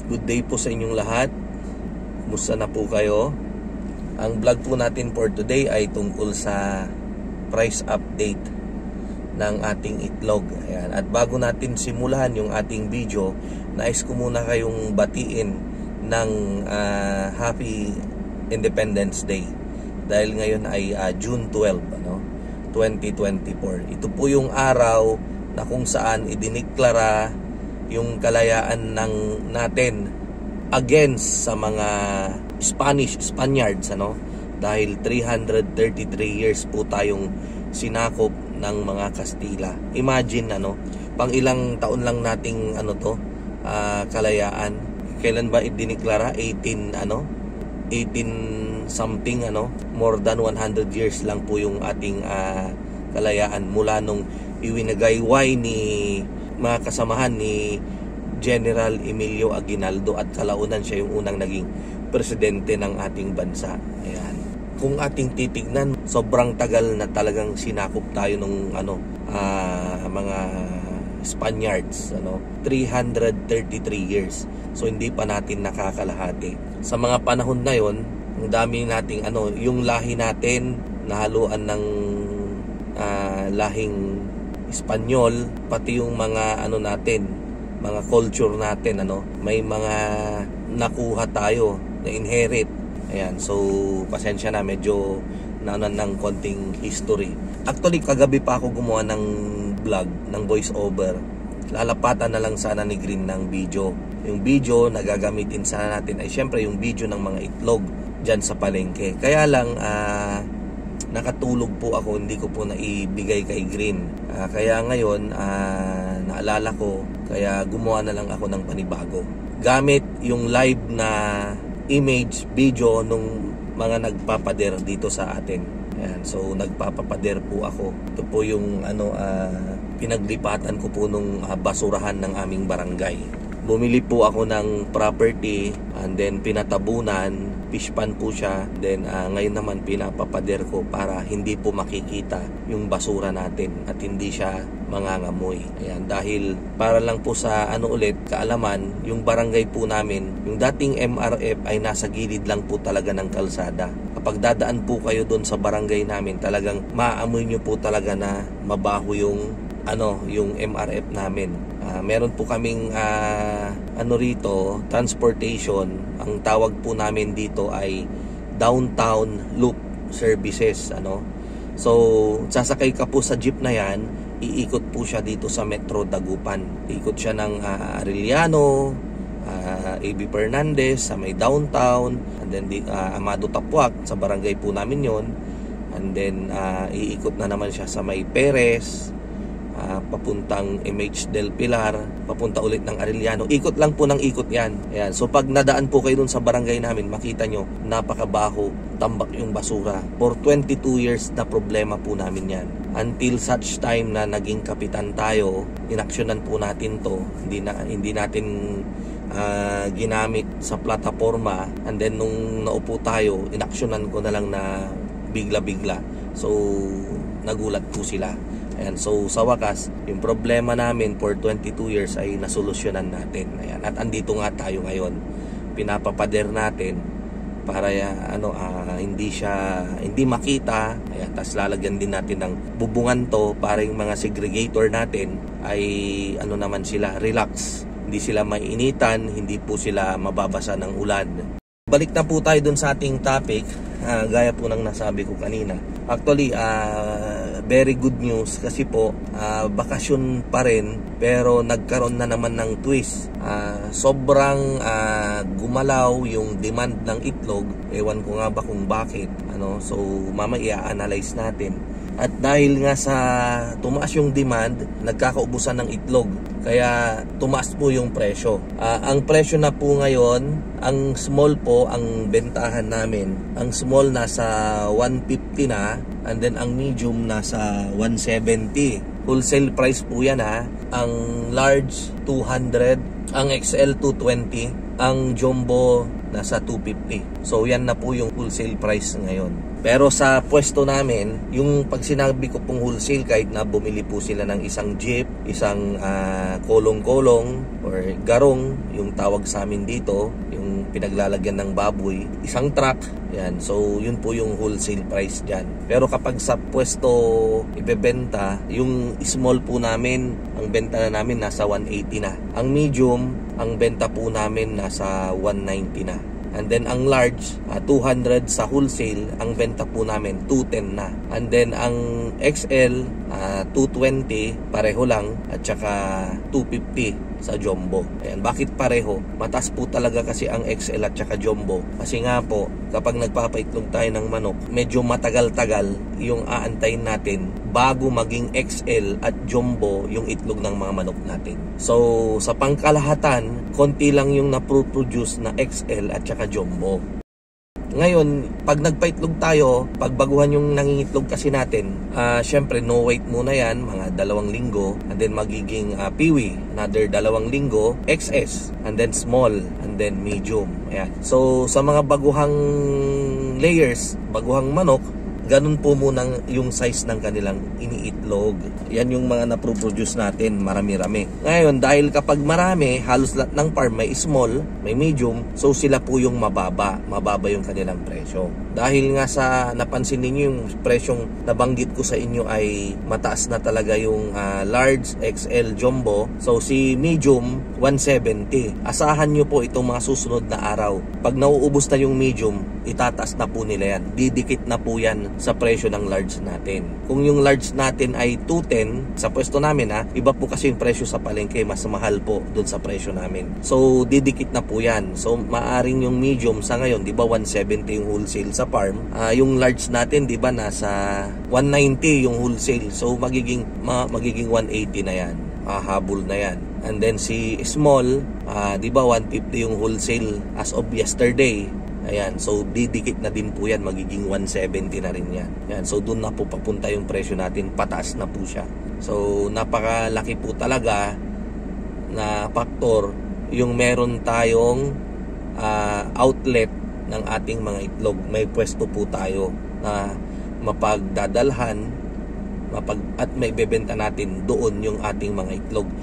Good day po sa inyong lahat. Kumusta na po kayo? Ang vlog po natin for today ay tungkol sa price update ng ating itlog. Ayan. At bago natin simulan yung ating video, nais ko muna kayong batiin ng Happy Independence Day. Dahil ngayon ay June 12, 2024. Ito po yung araw na kung saan idineklara yung kalayaan natin against sa mga Spaniards, dahil 333 years po tayong sinakop ng mga Kastila. Imagine, pang ilang taon lang nating kalayaan. Kailan ba idineklara? 18 something, more than 100 years lang po yung ating kalayaan mula nung iwinagayway ni mga kasamahan ni General Emilio Aguinaldo at kalaunan siya yung unang naging presidente ng ating bansa. Ayan. Kung ating titignan, sobrang tagal na talagang sinakop tayo ng mga Spaniards, 333 years. So hindi pa natin nakakalahati. Sa mga panahon na yon, ang dami nating yung lahi natin nahaluan ng lahing Espanyol, pati yung mga natin, mga culture natin, may mga nakuha tayo na inherit. Ayan, so pasensya na, medyo ng konting history. Actually, kagabi pa ako gumawa ng vlog, ng voice over. Lalapatan na lang sana ni Green ng video. Yung video na gagamitin sana natin ay syempre yung video ng mga itlog dyan sa palengke. Kaya lang nakatulog po ako, hindi ko po naibigay kay Green. Kaya ngayon naalala ko, kaya gumawa na lang ako ng panibago. Gamit yung live na image, video nung mga nagpapader dito sa atin. Ayan, so nagpapapader po ako. Ito po yung pinaglipatan ko po nung basurahan ng aming barangay. Bumili po ako ng property and then pinatabunan, fish pan po siya. Then ngayon naman pinapapader ko para hindi po makikita yung basura natin at hindi siya mangangamoy. Ayan, dahil para lang po sa kaalaman, yung barangay po namin, yung dating MRF ay nasa gilid lang po talaga ng kalsada. Kapag dadaan po kayo doon sa barangay namin, talagang maamoy nyo po talaga na mabaho yung MRF namin. Meron po kaming rito, transportation. Ang tawag po namin dito ay downtown loop services, So sasakay ka po sa jeep na yan, iikot po siya dito sa Metro Dagupan. Iikot siya ng Arellano, AB Fernandez sa may downtown, and then Amado Tapuac sa barangay po namin yon. And then iikot na naman siya sa may Perez, papuntang MH Del Pilar, papunta ulit ng Arellano. Ikot lang po ng ikot yan. Ayan. So pag nadaan po kayo dun sa barangay namin, makita nyo, napakabaho, tambak yung basura. For 22 years na problema po namin yan. Until such time na naging kapitan tayo, inaksyonan po natin to. Hindi natin ginamit sa plataforma, and then nung naupo tayo, inaksyonan ko na lang na bigla-bigla. So nagulat po sila. Ayan, so sa wakas, yung problema namin for 22 years ay nasolusyonan natin. Ayan, at andito nga tayo ngayon. Pinapapader natin para hindi makita. Ayan, tas lalagyan din natin ng bubungan to para yung mga segregator natin ay naman sila, relax. Hindi sila mainitan, hindi po sila mababasa ng ulan. Balik na po tayo dun sa ating topic. Gaya po ng nasabi ko kanina. Actually, very good news kasi po bakasyon pa rin, pero nagkaroon na naman ng twist. Sobrang gumalaw yung demand ng itlog. Ewan ko nga ba kung bakit. So mamaya i-analyze natin. At dahil nga sa tumaas yung demand, nagkakaubusan ng itlog. Kaya tumaas po yung presyo. Ang presyo na po ngayon, ang small po, ang bentahan namin. Ang small nasa 150 na, and then ang medium nasa 170. Wholesale price po yan ha. Ang large 200, ang XL 220, ang jumbo nasa 250. So yan na po yung wholesale price ngayon. Pero sa pwesto namin, yung pag sinabi ko pong wholesale, kahit na bumili po sila ng isang jeep, isang kolong-kolong or garong, yung tawag sa amin dito, yung pinaglalagyan ng baboy, isang truck, yan. So yun po yung wholesale price dyan. Pero kapag sa pwesto ibebenta, yung small po namin, ang benta na namin nasa 180 na. Ang medium, ang benta po namin nasa 190 na. And then ang large, 200 sa wholesale, ang benta po namin 210 na. And then ang XL, 220 pareho lang, at saka 250 sa jumbo. Ayan, bakit pareho? Mataas po talaga kasi ang XL at saka jumbo. Kasi nga po, kapag nagpapaitlog tayo ng manok, medyo matagal-tagal yung aantayin natin bago maging XL at jumbo yung itlog ng mga manok natin. So, sa pangkalahatan, konti lang yung na-produce na XL at saka jumbo. Ngayon, pag nagpaitlog tayo, pagbaguhan yung nangingitlog kasi natin, syempre no wait muna yan, mga 2 linggo, and then magiging piwi, another 2 linggo, XS, and then small, and then medium. Ayan. So sa mga baguhang layers, baguhang manok, ganun po muna yung size ng kanilang iniitlog. Yan yung mga naproproduce natin, marami-rami. Ngayon, dahil kapag marami, halos lahat ng farm may small, may medium, so sila po yung mababa yung kanilang presyo. Dahil nga sa napansin ninyo yung presyong nabanggit ko sa inyo ay mataas na talaga yung large, XL, jumbo. So si medium, 170. Asahan nyo po itong mga susunod na araw. Pag nauubos na yung medium, itataas na po nila yan. Didikit na po yan sa presyo ng large natin. Kung yung large natin ay 210 sa pwesto namin, iba po kasi yung presyo sa palengke, mas mahal po doon sa presyo namin. So didikit na po yan. So maaring yung medium sa ngayon, di ba 170 yung wholesale sa farm, yung large natin, di ba nasa 190 yung wholesale. So magiging 180 na yan. Habol na yan. And then si small, di ba 150 yung wholesale as of yesterday. Ayan, so didikit na din po yan, magiging 170 na rin yan. Ayan, so doon na po papunta yung presyo natin, pataas na po siya. So napakalaki po talaga na faktor yung meron tayong outlet ng ating mga itlog. May pwesto po tayo na mapagdadalhan at may bebenta natin doon yung ating mga itlog.